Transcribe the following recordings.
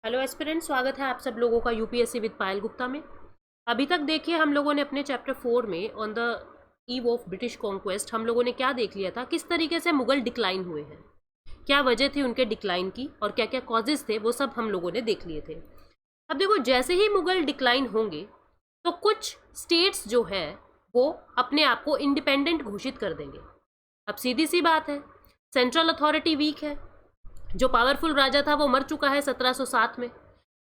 Hello aspirant, स्वागत है आप सब लोगों का यूपीएससी विद पायल गुप्ता में। अभी तक देखिए हम लोगों ने अपने चैप्टर 4 में on the eve of British conquest हम लोगों ने क्या देख लिया था, किस तरीके से मुगल डिक्लाइन हुए हैं, क्या वजह थी उनके डिक्लाइन की और क्या क्या कॉजेज थे, वो सब हम लोगों ने देख लिए थे। अब देखो, जैसे ही मुगल डिक्लाइन होंगे तो कुछ स्टेट्स जो है वो अपने आप को इंडिपेंडेंट घोषित कर देंगे। अब सीधी सी बात है, सेंट्रल अथॉरिटी वीक है, जो पावरफुल राजा था वो मर चुका है 1707 में,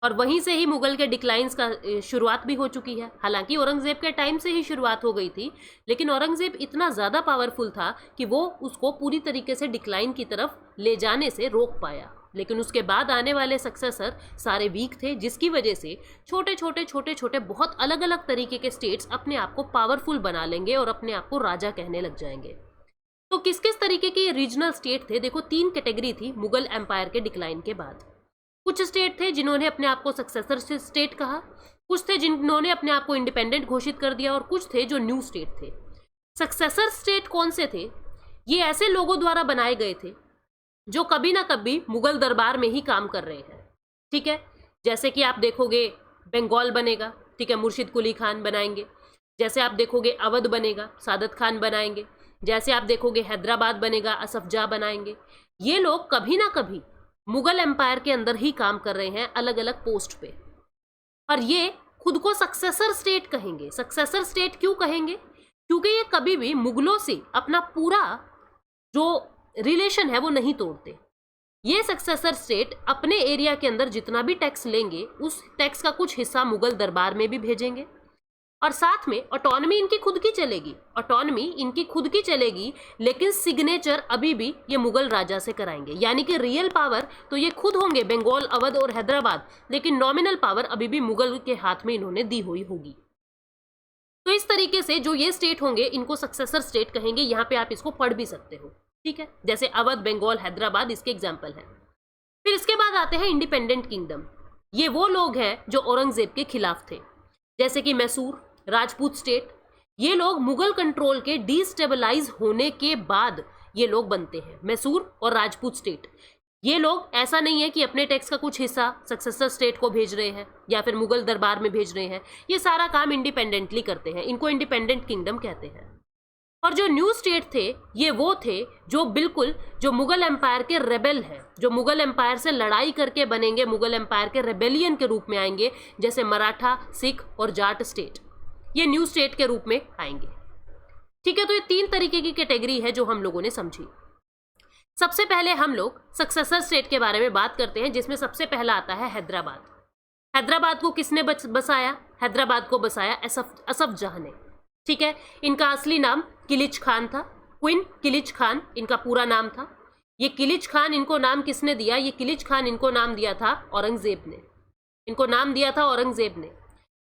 और वहीं से ही मुगल के डिक्लाइंस का शुरुआत भी हो चुकी है। हालांकि औरंगजेब के टाइम से ही शुरुआत हो गई थी, लेकिन औरंगजेब इतना ज़्यादा पावरफुल था कि वो उसको पूरी तरीके से डिक्लाइन की तरफ ले जाने से रोक पाया। लेकिन उसके बाद आने वाले सक्सेसर सारे वीक थे, जिसकी वजह से छोटे छोटे बहुत अलग अलग तरीके के स्टेट्स अपने आप को पावरफुल बना लेंगे और अपने आप को राजा कहने लग जाएंगे। तो किस किस तरीके के रीजनल स्टेट थे? देखो, तीन कैटेगरी थी मुगल एम्पायर के डिक्लाइन के बाद। कुछ स्टेट थे जिन्होंने अपने आप को सक्सेसर स्टेट कहा, कुछ थे जिन्होंने अपने आप को इंडिपेंडेंट घोषित कर दिया, और कुछ थे जो न्यू स्टेट थे। सक्सेसर स्टेट कौन से थे? ये ऐसे लोगों द्वारा बनाए गए थे जो कभी ना कभी मुगल दरबार में ही काम कर रहे हैं। ठीक है, जैसे कि आप देखोगे बंगाल बनेगा, ठीक है, मुर्शिद कुली खान बनाएंगे। जैसे आप देखोगे अवध बनेगा, सादत खान बनाएंगे। जैसे आप देखोगे हैदराबाद बनेगा, असफ जाह बनाएंगे। ये लोग कभी ना कभी मुगल एम्पायर के अंदर ही काम कर रहे हैं, अलग अलग पोस्ट पे, और ये खुद को सक्सेसर स्टेट कहेंगे। सक्सेसर स्टेट क्यों कहेंगे? क्योंकि ये कभी भी मुगलों से अपना पूरा जो रिलेशन है वो नहीं तोड़ते। ये सक्सेसर स्टेट अपने एरिया के अंदर जितना भी टैक्स लेंगे, उस टैक्स का कुछ हिस्सा मुगल दरबार में भी भेजेंगे, और साथ में ऑटोनॉमी इनकी खुद की चलेगी। ऑटोनॉमी इनकी खुद की चलेगी, लेकिन सिग्नेचर अभी भी ये मुगल राजा से कराएंगे। यानी कि रियल पावर तो ये खुद होंगे, बंगाल, अवध और हैदराबाद, लेकिन नॉमिनल पावर अभी भी मुगल के हाथ में इन्होंने दी हुई होगी। तो इस तरीके से जो ये स्टेट होंगे, इनको सक्सेसर स्टेट कहेंगे। यहाँ पे आप इसको पढ़ भी सकते हो, ठीक है, जैसे अवध, बंगाल, हैदराबाद इसके एग्जाम्पल है। फिर इसके बाद आते हैं इंडिपेंडेंट किंगडम। ये वो लोग हैं जो औरंगजेब के खिलाफ थे, जैसे कि मैसूर, राजपूत स्टेट। ये लोग मुगल कंट्रोल के डिस्टेबलाइज होने के बाद ये लोग बनते हैं, मैसूर और राजपूत स्टेट। ये लोग ऐसा नहीं है कि अपने टैक्स का कुछ हिस्सा सक्सेसर स्टेट को भेज रहे हैं या फिर मुगल दरबार में भेज रहे हैं। ये सारा काम इंडिपेंडेंटली करते हैं, इनको इंडिपेंडेंट किंगडम कहते हैं। और जो न्यू स्टेट थे, ये वो थे जो बिल्कुल जो मुगल एम्पायर के रेबेल हैं, जो मुगल एम्पायर से लड़ाई करके बनेंगे, मुगल एम्पायर के रेबेलियन के रूप में आएंगे, जैसे मराठा, सिख और जाट स्टेट। ये न्यू स्टेट के रूप में आएंगे। ठीक है, तो ये तीन तरीके की कैटेगरी है जो हम लोगों ने समझी। सबसे पहले हम लोग सक्सेसर स्टेट के बारे में बात करते हैं, जिसमें सबसे पहला आता है हैदराबाद। हैदराबाद को किसने बसाया? हैदराबाद को बसाया असफ जाह ने। ठीक है, इनका असली नाम किलिच खान था, क्वीन किलिच खान इनका पूरा नाम था। ये किलिच खान इनको नाम किसने दिया? ये किलिच खान इनको नाम दिया था औरंगजेब ने। इनको नाम दिया था औरंगजेब ने।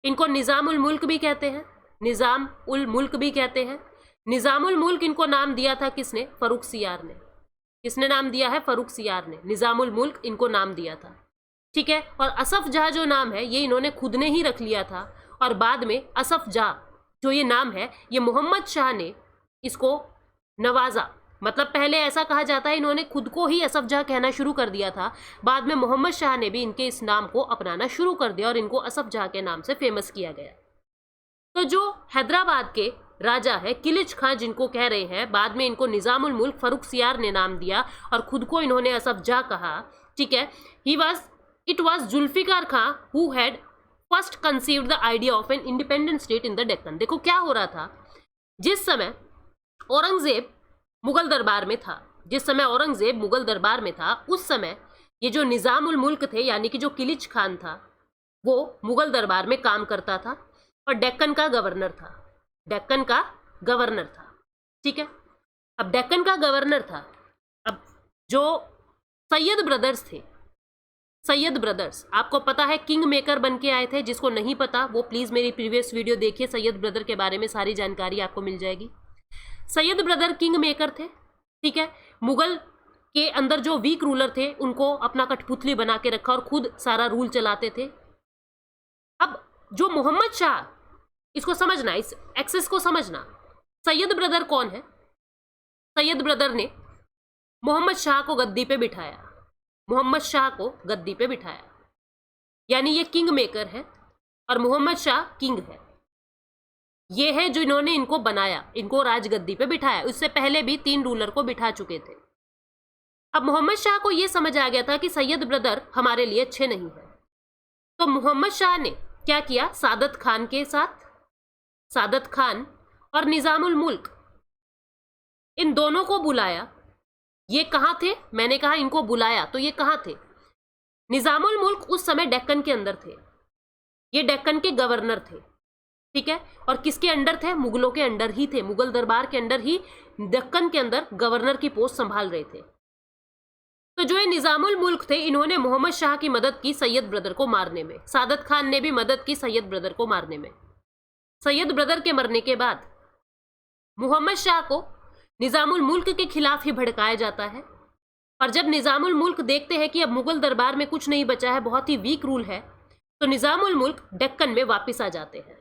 इनको निज़ाम उल मुल्क भी कहते हैं, निज़ाम उल मुल्क भी कहते हैं। निज़ाम उल मुल्क इनको नाम दिया था किसने? फर्रुख सियार ने। किसने नाम दिया है? फर्रुख सियार ने। निज़ाम उल मुल्क इनको नाम दिया था। ठीक है, और असफ जाह जो नाम है ये इन्होंने खुद ने ही रख लिया था, और बाद में असफ जाह जो ये नाम है ये मोहम्मद शाह ने इसको नवाजा। मतलब पहले ऐसा कहा जाता है इन्होंने खुद को ही असफ जाह कहना शुरू कर दिया था, बाद में मोहम्मद शाह ने भी इनके इस नाम को अपनाना शुरू कर दिया और इनको असफ जाह के नाम से फेमस किया गया। तो जो हैदराबाद के राजा है किलिच खां जिनको कह रहे हैं, बाद में इनको निज़ाम उल मुल्क फर्रुख सियार ने नाम दिया और खुद को इन्होंने असफ जाह कहा। ठीक है, it was Zulfiqar Khan who had first conceived the idea of an independent state in the Deccan. देखो क्या हो रहा था, जिस समय औरंगजेब मुगल दरबार में था, उस समय ये जो निज़ाम उल मुल्क थे, यानी कि जो किलिच खान था, वो मुगल दरबार में काम करता था और डेक्कन का गवर्नर था। ठीक है, अब डेक्कन का गवर्नर था। अब जो सैयद ब्रदर्स आपको पता है किंग मेकर बन के आए थे। जिसको नहीं पता वो प्लीज मेरी प्रीवियस वीडियो देखिए, सैयद ब्रदर के बारे में सारी जानकारी आपको मिल जाएगी। सैयद ब्रदर किंग मेकर थे। ठीक है, मुगल के अंदर जो वीक रूलर थे उनको अपना कठपुतली बना के रखा और खुद सारा रूल चलाते थे। अब जो मोहम्मद शाह, इसको समझना, इस एक्सेस को समझना, सैयद ब्रदर कौन है? सैयद ब्रदर ने मोहम्मद शाह को गद्दी पे बिठाया। यानी ये किंग मेकर है और मोहम्मद शाह किंग है। ये है जो इन्होंने इनको बनाया, इनको राजगद्दी पे बिठाया। उससे पहले भी 3 रूलर को बिठा चुके थे। अब मोहम्मद शाह को यह समझ आ गया था कि सैयद ब्रदर हमारे लिए अच्छे नहीं है, तो मोहम्मद शाह ने क्या किया, सादत खान के साथ, सादत खान और निजामुल मुल्क, इन दोनों को बुलाया। ये कहां थे, मैंने कहा इनको बुलाया, तो ये कहां थे? निजामुल मुल्क उस समय डेक्कन के अंदर थे, ये डेक्कन के गवर्नर थे, ठीक है। और किसके अंडर थे? मुगलों के अंडर ही थे, मुगल दरबार के अंदर ही डेक्कन के अंदर गवर्नर की पोस्ट संभाल रहे थे। तो जो ये निजामुल मुल्क थे, इन्होंने मोहम्मद शाह की मदद की सैयद ब्रदर को मारने में। सादत खान ने भी मदद की सैयद ब्रदर को मारने में। सैयद ब्रदर के मरने के बाद मोहम्मद शाह को निजामुल मुल्क के खिलाफ ही भड़काया जाता है। और जब निजामुल मुल्क देखते हैं कि अब मुगल दरबार में कुछ नहीं बचा है, बहुत ही वीक रूल है, तो निजामुल मुल्क डेक्कन में वापस आ जाते हैं,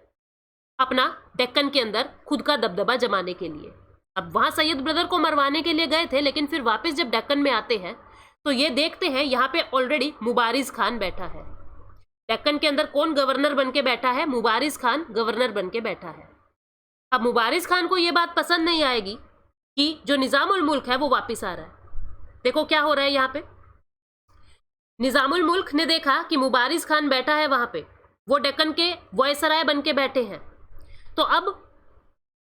अपना डेक्कन के अंदर खुद का दबदबा जमाने के लिए। अब वहां सैयद ब्रदर को मरवाने के लिए गए थे, लेकिन फिर वापस जब डेक्कन में आते हैं तो ये देखते हैं यहाँ पे ऑलरेडी मुबारिज खान बैठा है। डेक्कन के अंदर कौन गवर्नर बन के बैठा है? मुबारिज खान गवर्नर बन के बैठा है। अब मुबारिज खान को ये बात पसंद नहीं आएगी कि जो निजामुल मुल्क है वो वापस आ रहा है। देखो क्या हो रहा है यहाँ पे, निजामुल मुल्क ने देखा कि मुबारिज खान बैठा है वहां पे, वो डेक्कन के वायसराय बन के बैठे हैं, तो अब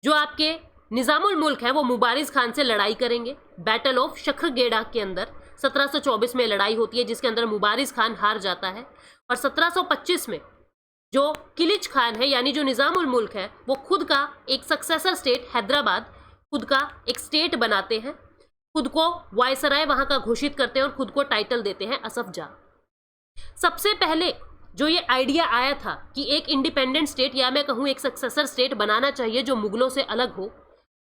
जो आपके निजामुल मुल्क है वो मुबारिज खान से लड़ाई करेंगे। बैटल ऑफ शखरगेड़ा के अंदर 1724 में लड़ाई होती है, जिसके अंदर मुबारिज खान हार जाता है। और 1725 में जो किलिच खान है, यानी जो निजामुल मुल्क है, वो खुद का एक सक्सेसर स्टेट हैदराबाद, खुद का एक स्टेट बनाते हैं, खुद को वायसराय वहां का घोषित करते हैं और खुद को टाइटल देते हैं असफ जाह। सबसे पहले जो ये आइडिया आया था कि एक इंडिपेंडेंट स्टेट, या मैं कहूँ एक सक्सेसर स्टेट बनाना चाहिए जो मुगलों से अलग हो,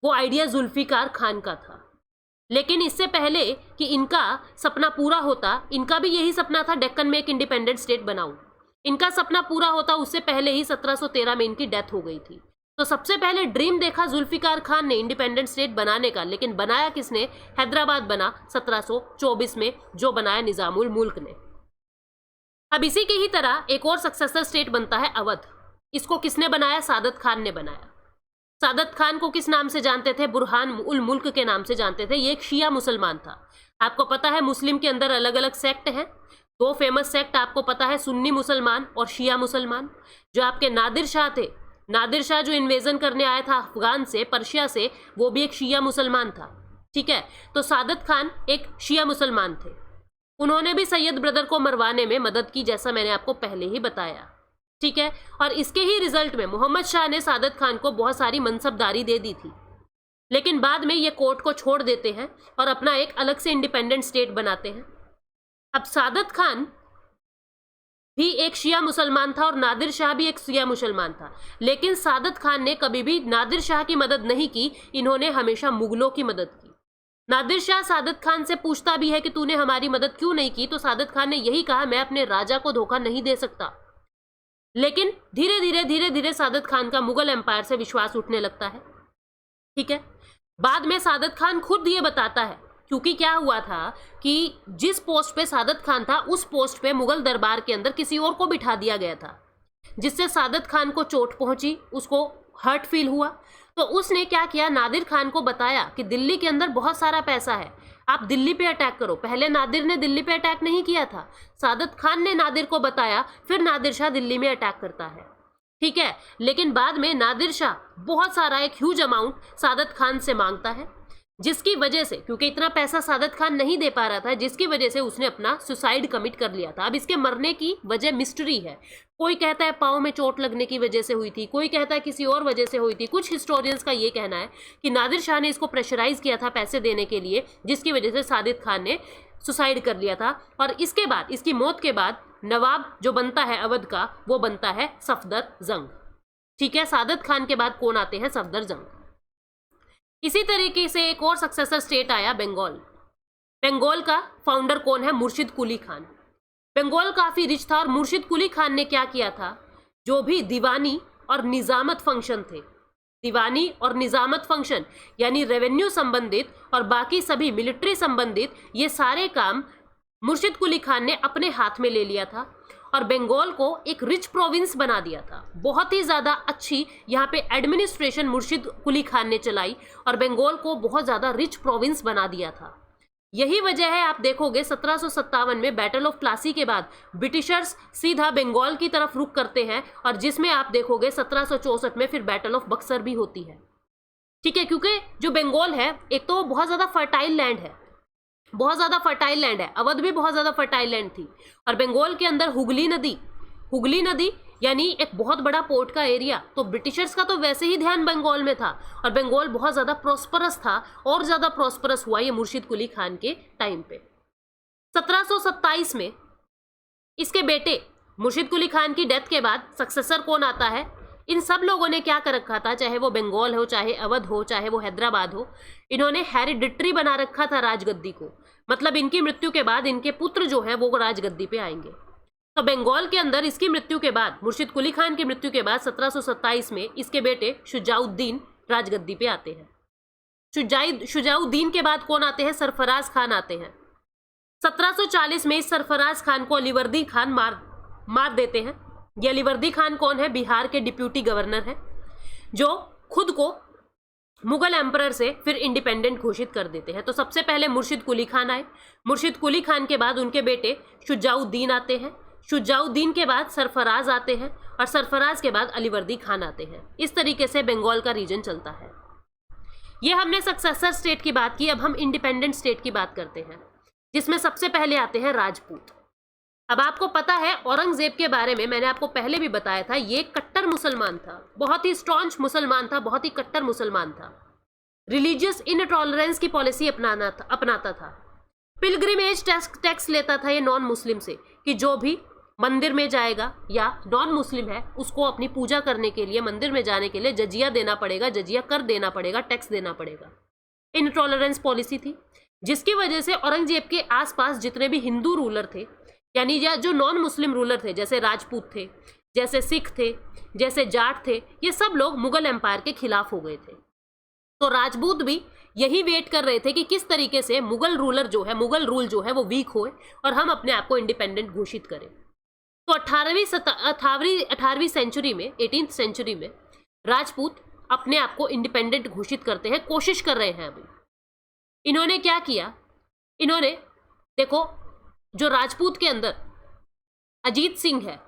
वो आइडिया जुल्फिकार खान का था। लेकिन इससे पहले कि इनका सपना पूरा होता, इनका भी यही सपना था डेक्कन में एक इंडिपेंडेंट स्टेट बनाऊं। इनका सपना पूरा होता उससे पहले ही 1713 में इनकी डेथ हो गई थी। तो सबसे पहले ड्रीम देखा जुल्फिकार खान ने इंडिपेंडेंट स्टेट बनाने का, लेकिन बनाया किसने? हैदराबाद बना 1724 में, जो बनाया निजामुल मुल्क ने। अब इसी की ही तरह एक और सक्सेसर स्टेट बनता है अवध। इसको किसने बनाया? सादत खान ने बनाया। सादत खान को किस नाम से जानते थे? बुरहान उल मुल्क के नाम से जानते थे। ये एक शिया मुसलमान था। आपको पता है मुस्लिम के अंदर अलग अलग सेक्ट हैं, 2 फेमस सेक्ट आपको पता है, सुन्नी मुसलमान और शिया मुसलमान। जो आपके नादिर शाह थे, नादिर शाह जो इन्वेजन करने आया था अफगान से, पर्शिया से, वो भी एक शिया मुसलमान था, ठीक है। तो सादत खान एक शिया मुसलमान थे। उन्होंने भी सैयद ब्रदर को मरवाने में मदद की, जैसा मैंने आपको पहले ही बताया, ठीक है। और इसके ही रिजल्ट में मोहम्मद शाह ने सादत खान को बहुत सारी मनसबदारी दे दी थी, लेकिन बाद में ये कोर्ट को छोड़ देते हैं और अपना एक अलग से इंडिपेंडेंट स्टेट बनाते हैं। अब सादत खान भी एक शिया मुसलमान था और नादिर शाह भी एक शिया मुसलमान था, लेकिन सादत खान ने कभी भी नादिर शाह की मदद नहीं की, इन्होंने हमेशा मुगलों की मदद की। नादिर शाह सादत खान से पूछता भी है कि तूने हमारी मदद क्यों नहीं की, तो सादत खान ने यही कहा, मैं अपने राजा को धोखा नहीं दे सकता। लेकिन धीरे धीरे सादत खान का मुगल एम्पायर से विश्वास उठने लगता है, ठीक है। बाद में सादत खान खुद ये बताता है, क्योंकि क्या हुआ था कि जिस पोस्ट पे सादत खान था, उस पोस्ट पे मुगल दरबार के अंदर किसी और को बिठा दिया गया था, जिससे सादत खान को चोट पहुंची, उसको हर्ट फील हुआ। तो उसने क्या किया, नादिर खान को बताया कि दिल्ली के अंदर बहुत सारा पैसा है, आप दिल्ली पे अटैक करो। पहले नादिर ने दिल्ली पे अटैक नहीं किया था, सादत खान ने नादिर को बताया, फिर नादिर शाह दिल्ली में अटैक करता है, ठीक है। लेकिन बाद में नादिर शाह बहुत सारा एक ह्यूज अमाउंट सादत खान से मांगता है, जिसकी वजह से, क्योंकि इतना पैसा सादत खान नहीं दे पा रहा था, जिसकी वजह से उसने अपना सुसाइड कमिट कर लिया था। अब इसके मरने की वजह मिस्ट्री है। कोई कहता है पाँव में चोट लगने की वजह से हुई थी, कोई कहता है किसी और वजह से हुई थी। कुछ हिस्टोरियंस का ये कहना है कि नादिर शाह ने इसको प्रेशराइज किया था पैसे देने के लिए, जिसकी वजह से सादत खान ने सुसाइड कर लिया था। और इसके बाद, इसकी मौत के बाद, नवाब जो बनता है अवध का, वो बनता है सफदर जंग, ठीक है। सादत खान के बाद कौन आते हैं? सफदर जंग। इसी तरीके से एक और सक्सेसर स्टेट आया बंगाल। बंगाल का फाउंडर कौन है? मुर्शिद कुली खान। बंगाल काफी रिच था और मुर्शिद कुली खान ने क्या किया था, जो भी दीवानी और निजामत फंक्शन थे, दीवानी और निजामत फंक्शन यानी रेवेन्यू संबंधित और बाकी सभी मिलिट्री संबंधित, ये सारे काम मुर्शिद कुली खान ने अपने हाथ में ले लिया था। और बंगाल को एक रिच प्रोविंस बना दिया था। बहुत ही ज़्यादा अच्छी यहाँ पे एडमिनिस्ट्रेशन मुर्शिद कुली खान ने चलाई और बंगाल को बहुत ज़्यादा रिच प्रोविंस बना दिया था। यही वजह है, आप देखोगे 1757 में बैटल ऑफ प्लासी के बाद ब्रिटिशर्स सीधा बंगाल की तरफ रुख करते हैं और जिसमें आप देखोगे 1764 में फिर बैटल ऑफ बक्सर भी होती है। ठीक है, क्योंकि जो बंगाल है एक तो बहुत ज़्यादा फर्टाइल लैंड है, बहुत ज़्यादा फर्टाइल लैंड है, अवध भी बहुत ज़्यादा फर्टाइल लैंड थी और बंगाल के अंदर हुगली नदी यानी एक बहुत बड़ा पोर्ट का एरिया। तो ब्रिटिशर्स का तो वैसे ही ध्यान बंगाल में था और बंगाल बहुत ज़्यादा प्रॉस्परस था और ज़्यादा प्रॉस्परस हुआ ये मुर्शिद कुली खान के टाइम पे। 1727 में इसके बेटे मुर्शिद कुली खान की डेथ के बाद सक्सेसर कौन आता है? इन सब लोगों ने क्या कर रखा था, चाहे वो बंगाल हो, चाहे अवध हो, चाहे वो हैदराबाद हो, इन्होंने हेरिडिटरी बना रखा था राजगद्दी को। मतलब इनकी मृत्यु के बाद इनके पुत्र जो है वो राजगद्दी पे आएंगे। तो बंगाल के अंदर इसकी मृत्यु के बाद, मुर्शिद कुली खान की मृत्यु के बाद 1727 में इसके बेटे शुजाउद्दीन राजगद्दी पे आते हैं। शुजाउद्दीन के बाद कौन आते हैं? सरफराज खान आते हैं। 1740 में इस सरफराज खान को अलीवर्दी खान मार देते हैं। ये अलीवर्दी खान कौन है? बिहार के डिप्यूटी गवर्नर है जो खुद को मुगल एम्परर से फिर इंडिपेंडेंट घोषित कर देते हैं। तो सबसे पहले मुर्शिद कुली खान आए, मुर्शिद कुली खान के बाद उनके बेटे शुजाउद्दीन आते हैं, शुजाउद्दीन के बाद सरफराज आते हैं और सरफराज के बाद अलीवर्दी खान आते हैं। इस तरीके से बंगाल का रीजन चलता है। ये हमने सक्सेसर स्टेट की बात की, अब हम इंडिपेंडेंट स्टेट की बात करते हैं जिसमें सबसे पहले आते हैं राजपूत। अब आपको पता है औरंगजेब के बारे में मैंने आपको पहले भी बताया था, ये कट्टर मुसलमान था, बहुत ही स्ट्रॉन्च मुसलमान था, बहुत ही कट्टर मुसलमान था। रिलीजियस इनटॉलरेंस की पॉलिसी अपनाता था। पिलग्रिमेज टैक्स लेता था ये नॉन मुस्लिम से कि जो भी मंदिर में जाएगा या नॉन मुस्लिम है उसको अपनी पूजा करने के लिए मंदिर में जाने के लिए जजिया देना पड़ेगा, जजिया कर देना पड़ेगा, टैक्स देना पड़ेगा। इनटॉलरेंस पॉलिसी थी जिसकी वजह से औरंगजेब के आसपास जितने भी हिंदू रूलर थे, यानी जो नॉन मुस्लिम रूलर थे, जैसे राजपूत थे, जैसे सिख थे, जैसे जाट थे, ये सब लोग मुगल एम्पायर के खिलाफ हो गए थे। तो राजपूत भी यही वेट कर रहे थे कि किस तरीके से मुगल रूल जो है वो वीक होए और हम अपने आप को इंडिपेंडेंट घोषित करें। तो 18वीं सेंचुरी में, 18th सेंचुरी में राजपूत अपने आप को इंडिपेंडेंट घोषित करते हैं, कोशिश कर रहे हैं अभी। इन्होंने क्या किया? इन्होंने देखो, जो राजपूत के अंदर अजीत सिंह है,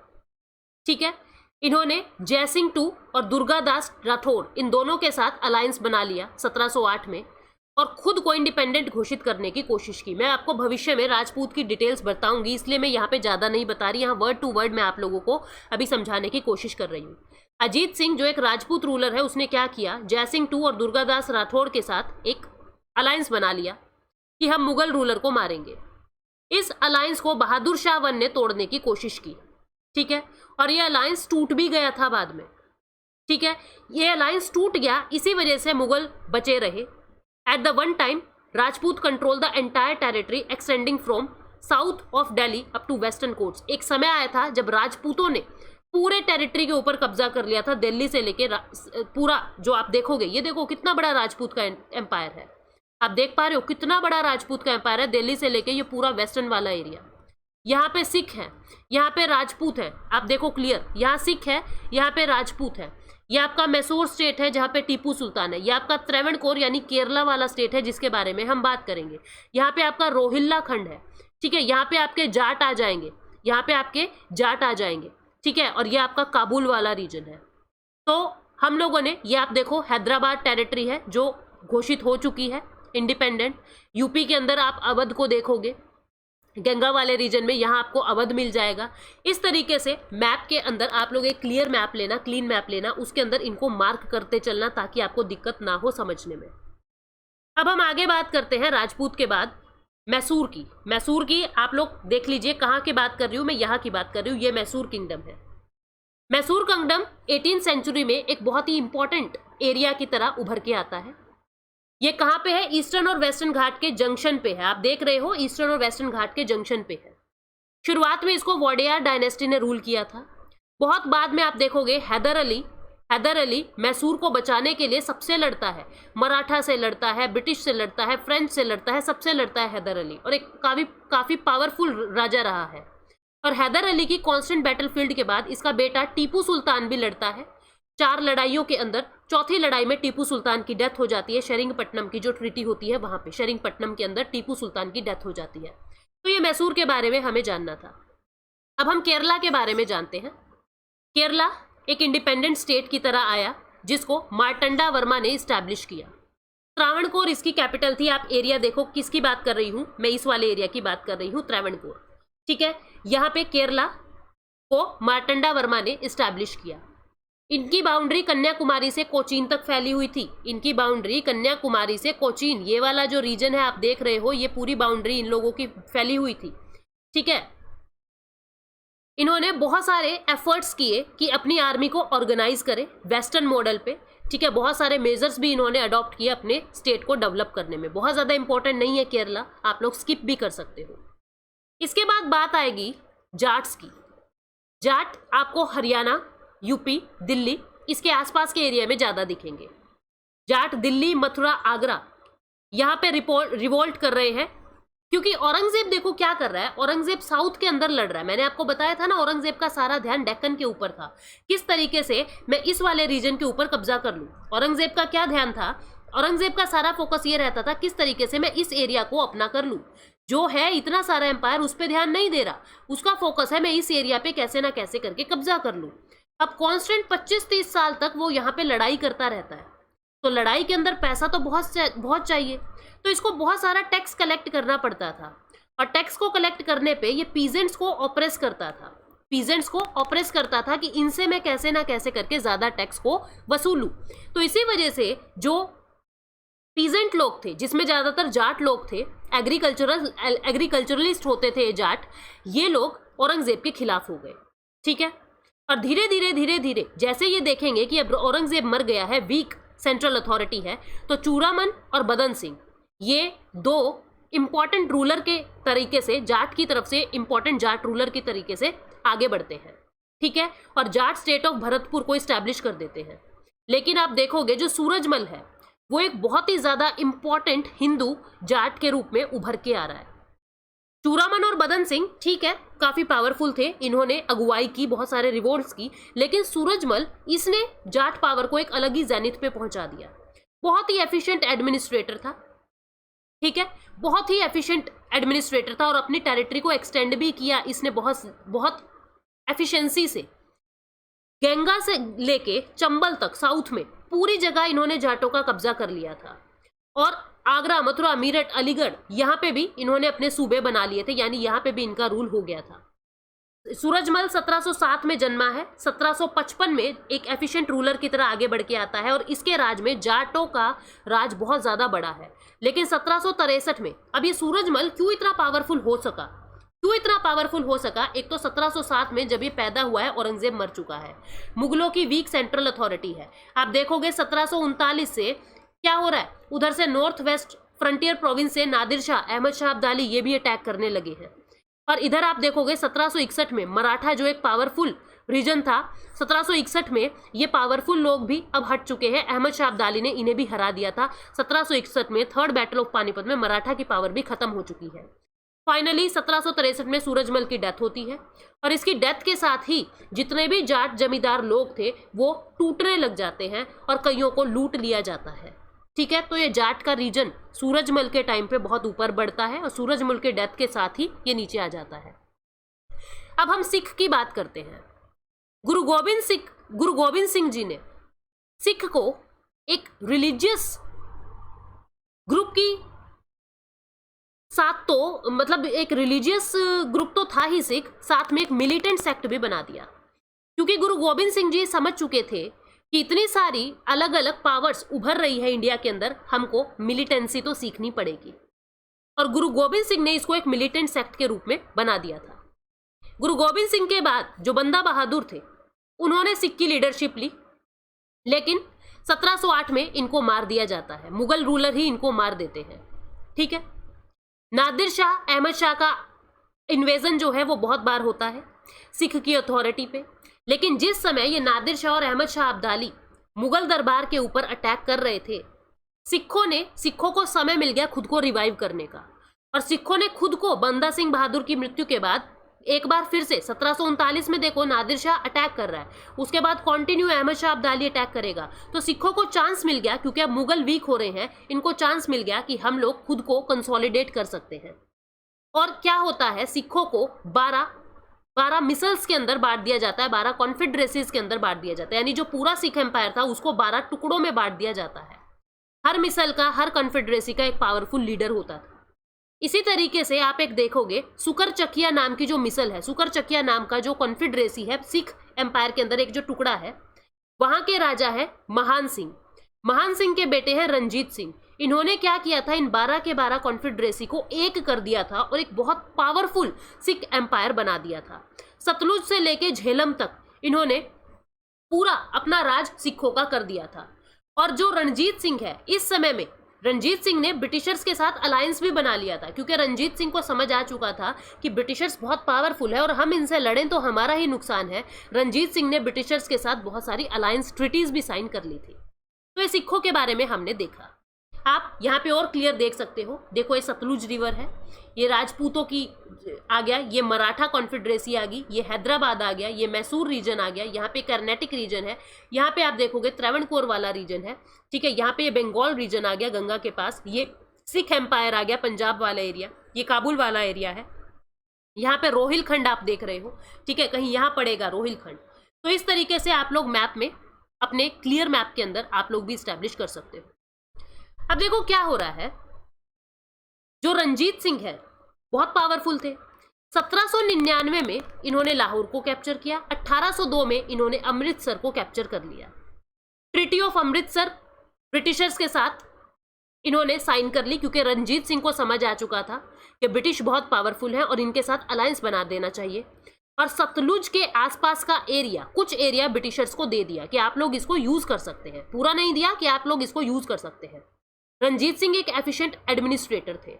ठीक है, इन्होंने जयसिंह टू और दुर्गादास राठौर इन दोनों के साथ अलायंस बना लिया 1708 में और खुद को इंडिपेंडेंट घोषित करने की कोशिश की। मैं आपको भविष्य में राजपूत की डिटेल्स बताऊंगी, इसलिए मैं यहाँ पे ज़्यादा नहीं बता रही, यहाँ वर्ड टू वर्ड मैं आप लोगों को अभी समझाने की कोशिश कर रही हूँ। अजीत सिंह जो एक राजपूत रूलर है, उसने क्या किया? जयसिंह टू और दुर्गादास राठौर के साथ एक अलायंस बना लिया कि हम मुगल रूलर को मारेंगे। इस अलायंस को बहादुर शाह 1 ने तोड़ने की कोशिश की, ठीक है, और ये अलायंस टूट भी गया था बाद में, ठीक है। ये अलायंस टूट गया, इसी वजह से मुगल बचे रहे। At the one time Rajput control the entire territory extending from south of Delhi up to western coasts. एक समय आया था जब राजपूतों ने पूरे टेरिटरी के ऊपर कब्जा कर लिया था, दिल्ली से लेके पूरा, जो आप देखोगे, ये देखो कितना बड़ा राजपूत का एम्पायर है, आप देख पा रहे हो कितना बड़ा राजपूत का एम्पायर है, दिल्ली से लेके ये पूरा वेस्टर्न वाला एरिया। यहाँ पे सिख है, यहाँ पे राजपूत है, आप देखो क्लियर, यहाँ सिख है, यहाँ पे राजपूत है। ये आपका मैसूर स्टेट है जहाँ पे टीपू सुल्तान है। ये आपका त्रावणकोर यानी केरला वाला स्टेट है जिसके बारे में हम बात करेंगे। यहाँ पे आपका रोहिल्ला खंड है, ठीक है, यहाँ पे आपके जाट आ जाएंगे, यहाँ पे आपके जाट आ जाएंगे, ठीक है, और ये आपका काबुल वाला रीजन है। तो हम लोगों ने, ये आप देखो हैदराबाद टेरिटरी है जो घोषित हो चुकी है इंडिपेंडेंट। यूपी के अंदर आप अवध को देखोगे, गंगा वाले रीजन में, यहाँ आपको अवध मिल जाएगा। इस तरीके से मैप के अंदर आप लोग एक क्लियर मैप लेना, क्लीन मैप लेना, उसके अंदर इनको मार्क करते चलना ताकि आपको दिक्कत ना हो समझने में। अब हम आगे बात करते हैं राजपूत के बाद मैसूर की। मैसूर की आप लोग देख लीजिए कहाँ की बात कर रही हूँ मैं, यहाँ की बात कर रही हूँ। ये मैसूर किंगडम है। मैसूर किंगडम 18th सेंचुरी में एक बहुत ही इंपॉर्टेंट एरिया की तरह उभर के आता है। ये कहाँ पे है? ईस्टर्न और वेस्टर्न घाट के जंक्शन पे है। आप देख रहे हो ईस्टर्न और वेस्टर्न घाट के जंक्शन पे है। शुरुआत में इसको वोडेयार डायनेस्टी ने रूल किया था। बहुत बाद में आप देखोगे हैदर अली मैसूर को बचाने के लिए सबसे लड़ता है, मराठा से लड़ता है, ब्रिटिश से लड़ता है, फ्रेंच से लड़ता है, सबसे लड़ता है हैदर अली, और एक काफ़ी पावरफुल राजा रहा है। और हैदर अली की कांस्टेंट बैटलफील्ड के बाद इसका बेटा टीपू सुल्तान भी लड़ता है। 4 लड़ाइयों के अंदर चौथी लड़ाई में टीपू सुल्तान की डेथ हो जाती है। शेरिंगपट्टनम की जो ट्रीटी होती है वहां पे शेरिंगपट्टनम के अंदर टीपू सुल्तान की डेथ हो जाती है। तो ये मैसूर के बारे में हमें जानना था। अब हम केरला के बारे में जानते हैं। केरला एक इंडिपेंडेंट स्टेट की तरह आया जिसको मार्तंडा वर्मा ने इस्टेब्लिश किया। त्रावणकोर इसकी कैपिटल थी। आप एरिया देखो किसकी बात कर रही हूं, मैं इस वाले एरिया की बात कर रही हूं, त्रावणकोर। ठीक है, यहाँ पे केरला को मार्तंडा वर्मा ने इस्टेब्लिश किया। इनकी बाउंड्री कन्याकुमारी से कोचीन तक फैली हुई थी। इनकी बाउंड्री कन्याकुमारी से कोचीन, ये वाला जो रीजन है आप देख रहे हो, ये पूरी बाउंड्री इन लोगों की फैली हुई थी। ठीक है, इन्होंने बहुत सारे एफर्ट्स किए कि अपनी आर्मी को ऑर्गेनाइज करें वेस्टर्न मॉडल पे। ठीक है, बहुत सारे मेजर्स भी इन्होंने अडॉप्ट किए अपने स्टेट को डेवलप करने में। बहुत ज़्यादा इंपॉर्टेंट नहीं है केरला, आप लोग स्किप भी कर सकते हो। इसके बाद बात आएगी जाट्स की। जाट आपको हरियाणा, यूपी, दिल्ली, इसके आसपास के एरिया में ज़्यादा दिखेंगे। जाट दिल्ली, मथुरा, आगरा यहाँ पे रिवोल्ट कर रहे हैं क्योंकि औरंगजेब देखो क्या कर रहा है। औरंगजेब साउथ के अंदर लड़ रहा है। मैंने आपको बताया था ना, औरंगजेब का सारा ध्यान डेक्कन के ऊपर था, किस तरीके से मैं इस वाले रीजन के ऊपर कब्जा कर लूँ। औरंगजेब का क्या ध्यान था, औरंगजेब का सारा फोकस ये रहता था किस तरीके से मैं इस एरिया को अपना कर लूँ। जो है इतना सारा एम्पायर उस पर ध्यान नहीं दे रहा, उसका फोकस है मैं इस एरिया पे कैसे ना कैसे करके कब्जा कर लूँ। अब कांस्टेंट 25-30 साल तक वो यहाँ पे लड़ाई करता रहता है, तो लड़ाई के अंदर पैसा तो बहुत चाहिए, तो इसको बहुत सारा टैक्स कलेक्ट करना पड़ता था। और टैक्स को कलेक्ट करने पे ये पीजेंट्स को ऑप्रेस करता था। पीजेंट्स को ऑप्रेस करता था कि इनसे मैं कैसे ना कैसे करके ज़्यादा टैक्स को वसूलूँ। तो इसी वजह से जो पीजेंट लोग थे, जिसमें ज़्यादातर जाट लोग थे, एग्रीकल्चरलिस्ट होते थे जाट, ये लोग औरंगजेब के खिलाफ हो गए। ठीक है, और धीरे धीरे जैसे ये देखेंगे कि अब औरंगजेब मर गया है, वीक सेंट्रल अथॉरिटी है, तो चूड़ामन और बदन सिंह ये 2 इंपॉर्टेंट रूलर के तरीके से, जाट की तरफ से इंपॉर्टेंट जाट रूलर के तरीके से आगे बढ़ते हैं। ठीक है, और जाट स्टेट ऑफ भरतपुर को इस्टेब्लिश कर देते हैं। लेकिन आप देखोगे जो सूरजमल है वो एक बहुत ही ज्यादा इंपॉर्टेंट हिंदू जाट के रूप में उभर के आ रहा है। चूड़ामन और बदन सिंह ठीक है काफी पावरफुल थे, इन्होंने अगुवाई की, बहुत सारे रिवोल्ट्स की, लेकिन सूरजमल इसने जाट पावर को एक अलग ही जेनिथ पे पहुंचा दिया। बहुत ही एफिशिएंट एडमिनिस्ट्रेटर था। ठीक है, बहुत ही एफिशिएंट एडमिनिस्ट्रेटर था और अपनी टेरिटरी को एक्सटेंड भी किया इसने बहुत एफिशिएंसी से। गंगा से लेके चंबल तक साउथ में पूरी जगह इन्होंने जाटों का कब्जा कर लिया था। और आगरा, मथुरा, मेरठ, अलीगढ़ यहाँ पे भी इन्होंने अपने सूबे बना लिए थे, यानी यहाँ पे भी इनका रूल हो गया था। सूरजमल 1707 में जन्मा है। 1755 में एक एफिशिएंट रूलर की तरह आगे बढ़ के आता है और इसके राज में जाटों का राज बहुत ज्यादा बड़ा है। लेकिन 1763 में अब ये सूरजमल क्यों इतना पावरफुल हो सका, एक तो 1707 में जब ये पैदा हुआ है औरंगजेब मर चुका है, मुगलों की वीक सेंट्रल अथॉरिटी है। आप देखोगे 1739 से क्या हो रहा है, उधर से नॉर्थ वेस्ट फ्रंटियर प्रोविंस से नादिर शाह, अहमद शाह अब्दाली ये भी अटैक करने लगे हैं। और इधर आप देखोगे 1761 में मराठा जो एक पावरफुल रीजन था, 1761 में ये पावरफुल लोग भी अब हट चुके हैं। अहमद शाह अब्दाली ने इन्हें भी हरा दिया था। 1761 में थर्ड बैटल ऑफ पानीपत में मराठा की पावर भी खत्म हो चुकी है। फाइनली 1763 में सूरजमल की डेथ होती है और इसकी डेथ के साथ ही जितने भी जाट जमींदार लोग थे वो टूटने लग जाते हैं और कईयों को लूट लिया जाता है। ठीक है, तो ये जाट का रीजन सूरजमल के टाइम पे बहुत ऊपर बढ़ता है और सूरजमल के डेथ के साथ ही ये नीचे आ जाता है। अब हम सिख की बात करते हैं। गुरु गोबिंद सिंह जी ने सिख को एक रिलीजियस ग्रुप की साथ, तो मतलब एक रिलीजियस ग्रुप तो था ही सिख, साथ में एक मिलिटेंट सेक्ट भी बना दिया, क्योंकि गुरु गोबिंद सिंह जी समझ चुके थे कि इतनी सारी अलग अलग पावर्स उभर रही है इंडिया के अंदर, हमको मिलिटेंसी तो सीखनी पड़ेगी। और गुरु गोबिंद सिंह ने इसको एक मिलिटेंट सेक्ट के रूप में बना दिया था। गुरु गोबिंद सिंह के बाद जो बंदा बहादुर थे उन्होंने सिख की लीडरशिप ली, लेकिन 1708 में इनको मार दिया जाता है। मुगल रूलर ही इनको मार देते हैं। ठीक है, नादिर शाह, अहमद शाह का इन्वेजन जो है वो बहुत बार होता है सिख की अथॉरिटी पे, लेकिन जिस समय ये नादिर शाह और अहमद शाह अब्दाली मुगल दरबार के ऊपर अटैक कर रहे थे, सिखों को समय मिल गया खुद को रिवाइव करने का, और सिखों ने खुद को बंदा सिंह बहादुर की मृत्यु के बाद एक बार फिर से 1739 में देखो नादिर शाह अटैक कर रहा है, उसके बाद कंटिन्यू अहमद शाह अब्दाली अटैक करेगा, तो सिखों को चांस मिल गया, क्योंकि अब मुगल वीक हो रहे हैं, इनको चांस मिल गया कि हम लोग खुद को कंसोलिडेट कर सकते हैं। और क्या होता है, सिखों को 12 मिसल्स के अंदर बांट दिया जाता है, 12 कॉन्फेडरेसीज के अंदर बांट दिया जाता है, यानी जो पूरा सिख एम्पायर था उसको 12 टुकड़ों में बांट दिया जाता है। हर मिसल का, हर कॉन्फेडरेसी का एक पावरफुल लीडर होता था। इसी तरीके से आप एक देखोगे सुकर चकिया नाम की जो मिसल है, सुकर चकिया नाम का जो कॉन्फेडरेसी है सिख एम्पायर के अंदर, एक जो टुकड़ा है, वहां के राजा है महान सिंह। महान सिंह के बेटे हैं रंजीत सिंह। इन्होंने क्या किया था, इन 12 के 12 कॉन्फेडरेसी को एक कर दिया था और एक बहुत पावरफुल सिख एम्पायर बना दिया था। सतलुज से लेके झेलम तक इन्होंने पूरा अपना राज सिखों का कर दिया था। और जो रणजीत सिंह है, इस समय में रणजीत सिंह ने ब्रिटिशर्स के साथ अलायंस भी बना लिया था, क्योंकि रणजीत सिंह को समझ आ चुका था कि ब्रिटिशर्स बहुत पावरफुल है और हम इनसे लड़ें तो हमारा ही नुकसान है। रणजीत सिंह ने ब्रिटिशर्स के साथ बहुत सारी अलायंस ट्रीटीज भी साइन कर ली थी। तो ये सिखों के बारे में हमने देखा। आप यहाँ पे और क्लियर देख सकते हो, देखो ये सतलुज रिवर है, ये राजपूतों की आ गया, ये मराठा कॉन्फेडरेसी आ गई, ये हैदराबाद आ गया, ये मैसूर रीजन आ गया, यहाँ पे कर्नाटिक रीजन है, यहाँ पे आप देखोगे त्रावणकोर वाला रीजन है, ठीक है, यहाँ पे ये बंगाल रीजन आ गया गंगा के पास, ये सिख एम्पायर आ गया पंजाब वाला एरिया, ये काबुल वाला एरिया है, यहाँ पे रोहिलखंड आप देख रहे हो, ठीक है, कहीं यहाँ पड़ेगा रोहिलखंड। तो इस तरीके से आप लोग मैप में, अपने क्लियर मैप के अंदर आप लोग भी स्टैब्लिश कर सकते हो। अब देखो क्या हो रहा है, जो रंजीत सिंह है बहुत पावरफुल थे। 1799 में इन्होंने लाहौर को कैप्चर किया, 1802 में इन्होंने अमृतसर को कैप्चर कर लिया। ट्रीटी ऑफ अमृतसर ब्रिटिशर्स के साथ इन्होंने साइन कर ली, क्योंकि रंजीत सिंह को समझ आ चुका था कि ब्रिटिश बहुत पावरफुल है और इनके साथ अलायंस बना देना चाहिए। और सतलुज के आसपास का एरिया, कुछ एरिया ब्रिटिशर्स को दे दिया कि आप लोग इसको यूज कर सकते हैं, पूरा नहीं दिया कि आप लोग इसको यूज कर सकते हैं। रंजीत सिंह एक एफिशिएंट एडमिनिस्ट्रेटर थे।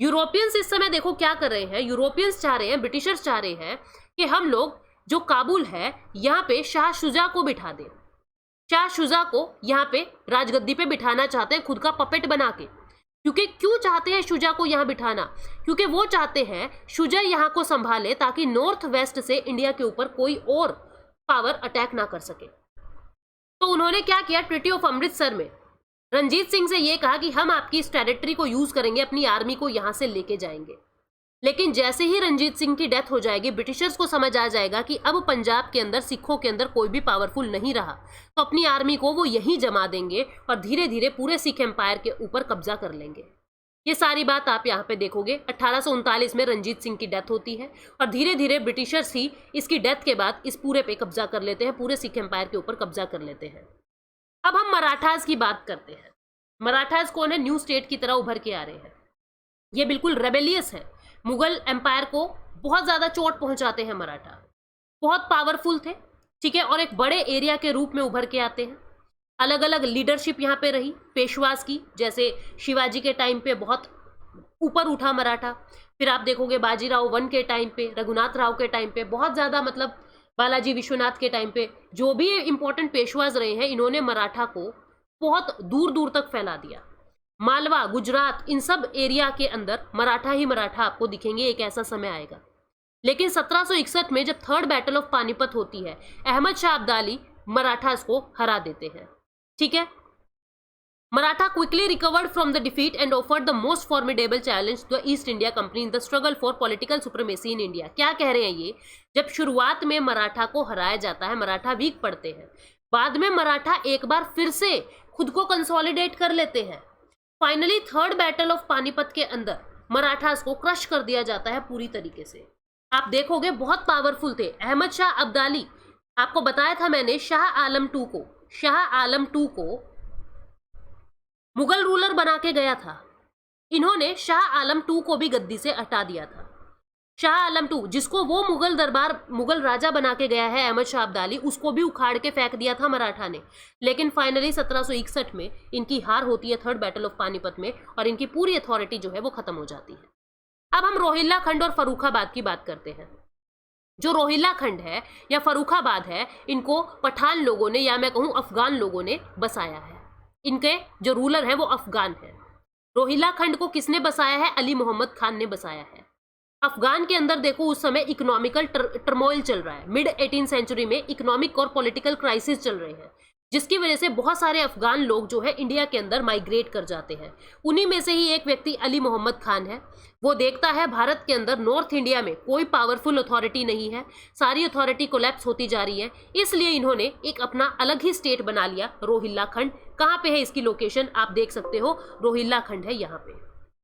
यूरोपियंस इस समय देखो क्या कर रहे हैं, यूरोपियंस चाह रहे हैं, ब्रिटिशर्स चाह रहे हैं कि हम लोग जो काबुल है यहाँ पे शाह शुजा को बिठा दें। शाह शुजा को यहाँ पे राजगद्दी पे बिठाना चाहते हैं, खुद का पपेट बना के। क्योंकि क्यों चाहते हैं शुजा को यहाँ बिठाना, क्योंकि वो चाहते हैं शुजा यहाँ को संभाले ताकि नॉर्थ वेस्ट से इंडिया के ऊपर कोई और पावर अटैक ना कर सके। तो उन्होंने क्या किया, ट्रीटी ऑफ अमृतसर में रंजीत सिंह से ये कहा कि हम आपकी इस टेरिटरी को यूज करेंगे, अपनी आर्मी को यहां से लेके जाएंगे। लेकिन जैसे ही रंजीत सिंह की डेथ हो जाएगी, ब्रिटिशर्स को समझ आ जाएगा कि अब पंजाब के अंदर, सिखों के अंदर कोई भी पावरफुल नहीं रहा, तो अपनी आर्मी को वो यहीं जमा देंगे और धीरे धीरे पूरे सिख एम्पायर के ऊपर कब्जा कर लेंगे। ये सारी बात आप यहाँ पे देखोगे। 1839 में रंजीत सिंह की डेथ होती है और धीरे धीरे ब्रिटिशर्स ही इसकी डेथ के बाद इस पूरे पे कब्जा कर लेते हैं, पूरे सिख एम्पायर के ऊपर कब्जा कर लेते हैं। अब हम मराठास की बात करते हैं। मराठास कौन है, न्यू स्टेट की तरह उभर के आ रहे हैं। ये बिल्कुल रेबेलियस है, मुगल एम्पायर को बहुत ज्यादा चोट पहुंचाते हैं मराठा, बहुत पावरफुल थे, ठीक है, और एक बड़े एरिया के रूप में उभर के आते हैं। अलग अलग लीडरशिप यहाँ पे रही पेशवास की, जैसे शिवाजी के टाइम पे बहुत ऊपर उठा मराठा, फिर आप देखोगे बाजीराव वन के टाइम पे, रघुनाथ राव के टाइम पे बहुत ज्यादा, मतलब बालाजी विश्वनाथ के टाइम पे जो भी इंपॉर्टेंट पेशवाज रहे हैं, इन्होंने मराठा को बहुत दूर दूर तक फैला दिया। मालवा, गुजरात, इन सब एरिया के अंदर मराठा ही मराठा आपको दिखेंगे, एक ऐसा समय आएगा। लेकिन 1761 में जब थर्ड बैटल ऑफ पानीपत होती है, अहमद शाह अब्दाली मराठास को हरा देते हैं, ठीक है। Maratha quickly recovered from the defeat and offered the most formidable challenge to the East India Company in the struggle for political supremacy in India. क्या कह रहे हैं ये, जब शुरुआत में मराठा को हराया जाता है, मराठा वीक पड़ते हैं, बाद में मराठा एक बार फिर से खुद को कंसोलिडेट कर लेते हैं। Finally third battle of Panipat के अंदर मराठास को क्रश कर दिया जाता है पूरी तरीके से। आप देखोगे बहुत पावरफुल थे। अहमद शाह अब्दाली, आपको बताया था मैंने, शाह आलम टू को मुगल रूलर बना के गया था। इन्होंने शाह आलम टू को भी गद्दी से हटा दिया था। शाह आलम टू, जिसको वो मुगल राजा बना के गया है अहमद शाह अब्दाली, उसको भी उखाड़ के फेंक दिया था मराठा ने। लेकिन फाइनली 1761 में इनकी हार होती है थर्ड बैटल ऑफ पानीपत में और इनकी पूरी अथॉरिटी जो है वो खत्म हो जाती है। अब हम रोहिल्ला खंड और फर्रुखाबाद की बात करते हैं। जो रोहिल्ला खंड है या फर्रुखाबाद है, इनको पठान लोगों ने, या मैं कहूँ अफगान लोगों ने बसाया है। इनके जो रूलर है वो अफगान है। रोहिल्ला खंड को किसने बसाया है, अली मोहम्मद खान ने बसाया है। अफगान के अंदर देखो उस समय इकोनॉमिकल टर्मोइल चल रहा है, मिड 18th सेंचुरी में इकोनॉमिक और पॉलिटिकल क्राइसिस चल रहे हैं, जिसकी वजह से बहुत सारे अफगान लोग जो है इंडिया के अंदर माइग्रेट कर जाते हैं। उन्हीं में से ही एक व्यक्ति अली मोहम्मद खान है। वो देखता है भारत के अंदर नॉर्थ इंडिया में कोई पावरफुल अथॉरिटी नहीं है, सारी अथॉरिटी कोलैप्स होती जा रही है, इसलिए इन्होंने एक अपना अलग ही स्टेट बना लिया, रोहिल्ला खंड। कहाँ पे है इसकी लोकेशन आप देख सकते हो, रोहिल्ला खंड है यहाँ पे,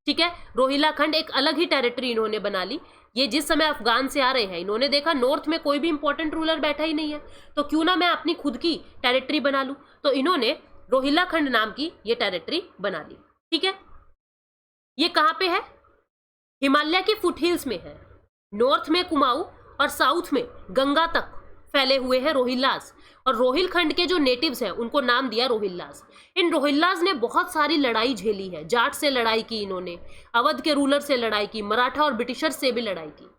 ठीक है। रोहिल्ला खंड एक अलग ही टेरिटरी इन्होंने बना ली। ये जिस समय अफगान से आ रहे हैं, इन्होंने देखा नॉर्थ में कोई भी इंपॉर्टेंट रूलर बैठा ही नहीं है, तो क्यों ना मैं अपनी खुद की टेरिटरी बना लूं। तो इन्होंने रोहिल्ला खंड नाम की ये टेरिटरी बना ली, ठीक है। ये कहाँ पे है, हिमालय के फुटहिल्स में है। नॉर्थ में कुमाऊं और साउथ में गंगा तक फैले हुए हैं रोहिल्लास, और रोहिल खंड के जो नेटिव्स हैं उनको नाम दिया रोहिल्लास। इन रोहिल्लास ने बहुत सारी लड़ाई झेली है, जाट से लड़ाई की इन्होंने, अवध के रूलर से लड़ाई की, मराठा और ब्रिटिशर से भी लड़ाई की।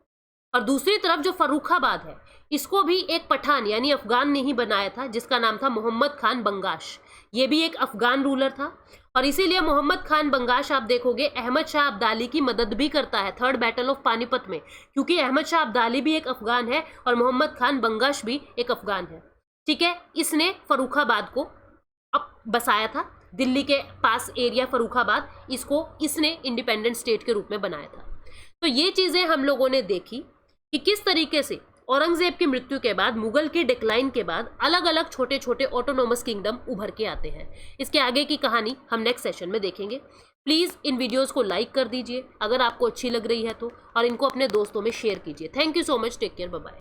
और दूसरी तरफ जो फर्रुखाबाद है, इसको भी एक पठान यानी अफगान ने ही बनाया था, जिसका नाम था मोहम्मद खान बंगाश। ये भी एक अफगान रूलर था, और इसीलिए मोहम्मद खान बंगाश आप देखोगे अहमद शाह अब्दाली की मदद भी करता है थर्ड बैटल ऑफ पानीपत में, क्योंकि अहमद शाह अब्दाली भी एक अफगान है और मोहम्मद खान बंगाश भी एक अफगान है, ठीक है। इसने फर्रुखाबाद को अब बसाया था, दिल्ली के पास एरिया फर्रुखाबाद, इसको इसने इंडिपेंडेंट स्टेट के रूप में बनाया था। तो ये चीज़ें हम लोगों ने देखी कि किस तरीके से औरंगजेब की मृत्यु के बाद, मुगल की डिक्लाइन के बाद अलग अलग छोटे छोटे ऑटोनोमस किंगडम उभर के आते हैं। इसके आगे की कहानी हम नेक्स्ट सेशन में देखेंगे। प्लीज़ इन वीडियोस को लाइक कर दीजिए अगर आपको अच्छी लग रही है तो, और इनको अपने दोस्तों में शेयर कीजिए। Thank you so much, take care, bye bye.